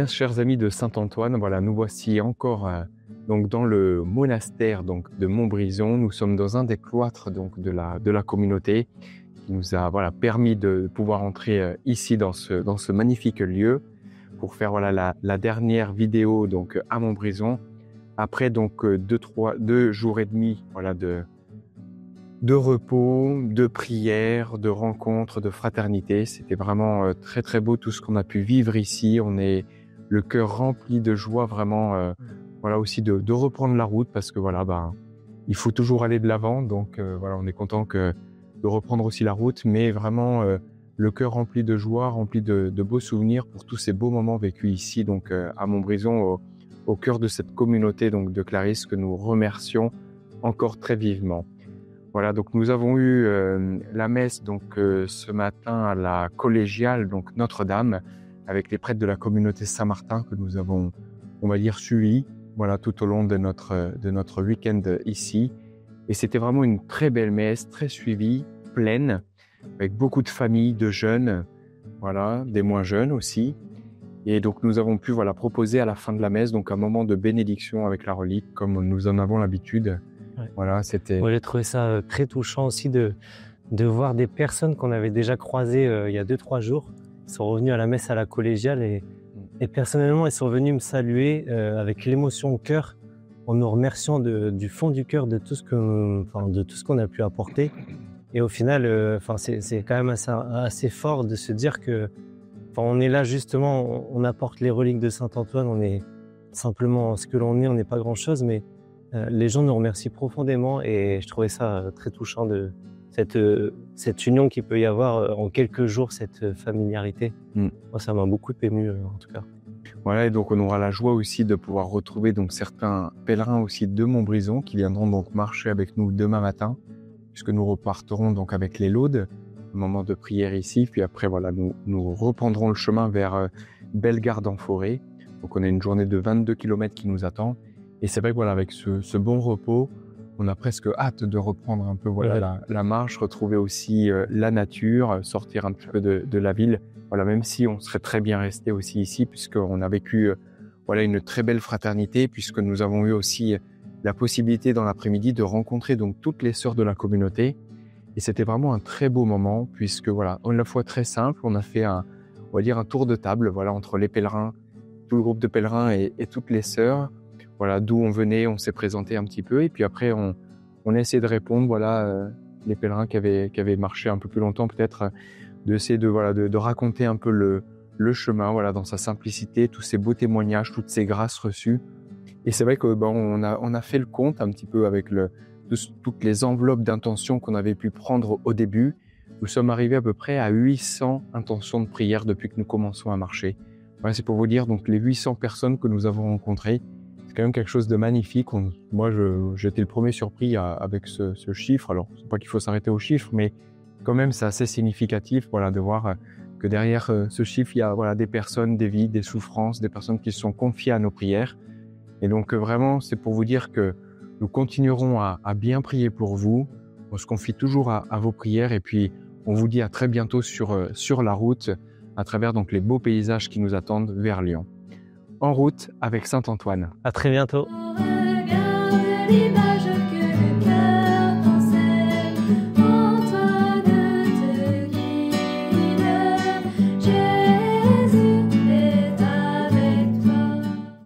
bien, chers amis de Saint-Antoine, voilà, nous voici encore donc dans le monastère donc de Montbrison. Nous sommes dans un des cloîtres donc de la communauté qui nous a voilà permis de pouvoir entrer ici dans ce magnifique lieu pour faire voilà la dernière vidéo donc à Montbrison après donc 2 jours et demi voilà de repos, de prières, de rencontres, de fraternité. C'était vraiment très très beau tout ce qu'on a pu vivre ici. On est le cœur rempli de joie vraiment voilà aussi de reprendre la route parce que voilà il faut toujours aller de l'avant. Donc voilà, on est content de reprendre aussi la route, mais vraiment le cœur rempli de joie, rempli de beaux souvenirs pour tous ces beaux moments vécus ici donc à Montbrison au cœur de cette communauté donc de Clarisse que nous remercions encore très vivement. Voilà, donc nous avons eu la messe donc ce matin à la collégiale donc Notre-Dame avec les prêtres de la communauté Saint-Martin que nous avons, on va dire, suivis voilà tout au long de notre week-end ici. Et c'était vraiment une très belle messe, très suivie, pleine, avec beaucoup de familles, de jeunes, voilà, des moins jeunes aussi. Et donc nous avons pu voilà proposer à la fin de la messe donc un moment de bénédiction avec la relique comme nous en avons l'habitude. Ouais. Voilà, c'était. Moi, j'ai trouvé ça très touchant aussi de voir des personnes qu'on avait déjà croisées il y a 2-3 jours. Ils sont revenus à la messe à la collégiale et personnellement, ils sont venus me saluer avec l'émotion au cœur en nous remerciant du fond du cœur de tout ce qu'on a pu apporter. Et au final, c'est quand même assez fort de se dire que on est là justement, on apporte les reliques de Saint-Antoine, on est simplement ce que l'on est, on n'est pas grand-chose, mais les gens nous remercient profondément et je trouvais ça très touchant de cette union qu'il peut y avoir en quelques jours, cette familiarité. Moi, ça m'a beaucoup ému en tout cas. Voilà, et donc on aura la joie aussi de pouvoir retrouver donc certains pèlerins aussi de Montbrison qui viendront donc marcher avec nous demain matin, puisque nous repartirons donc avec les laudes, un moment de prière ici, puis après voilà nous reprendrons le chemin vers Bellegarde-en-Forêt. Donc on a une journée de 22 km qui nous attend. Et c'est vrai que voilà, avec ce bon repos, on a presque hâte de reprendre un peu voilà, la marche, retrouver aussi la nature, sortir un petit peu de la ville. Voilà, même si on serait très bien resté aussi ici, puisqu'on a vécu voilà, une très belle fraternité, puisque nous avons eu aussi la possibilité dans l'après-midi de rencontrer donc toutes les sœurs de la communauté. Et c'était vraiment un très beau moment, puisque voilà, à la fois très simple, on a fait on va dire un tour de table voilà, entre les pèlerins, tout le groupe de pèlerins et toutes les sœurs. Voilà, d'où on venait, on s'est présenté un petit peu et puis après on a essayé de répondre, voilà, les pèlerins qui avaient marché un peu plus longtemps peut-être, d'essayer de raconter un peu le chemin, voilà, dans sa simplicité, tous ces beaux témoignages, toutes ces grâces reçues. Et c'est vrai que on a fait le compte un petit peu avec toutes les enveloppes d'intentions qu'on avait pu prendre au début. Nous sommes arrivés à peu près à 800 intentions de prière depuis que nous commençons à marcher. Voilà, c'est pour vous dire donc les 800 personnes que nous avons rencontrées. C'est quand même quelque chose de magnifique. Moi, j'étais le premier surpris avec ce chiffre. Alors, c'est pas qu'il faut s'arrêter au chiffre, mais quand même, c'est assez significatif, voilà, de voir que derrière ce chiffre, il y a voilà des personnes, des vies, des souffrances, des personnes qui se sont confiées à nos prières. Et donc, vraiment, c'est pour vous dire que nous continuerons à bien prier pour vous. On se confie toujours à vos prières. Et puis, on vous dit à très bientôt sur la route, à travers donc les beaux paysages qui nous attendent vers Lyon. En route avec Saint-Antoine. À très bientôt.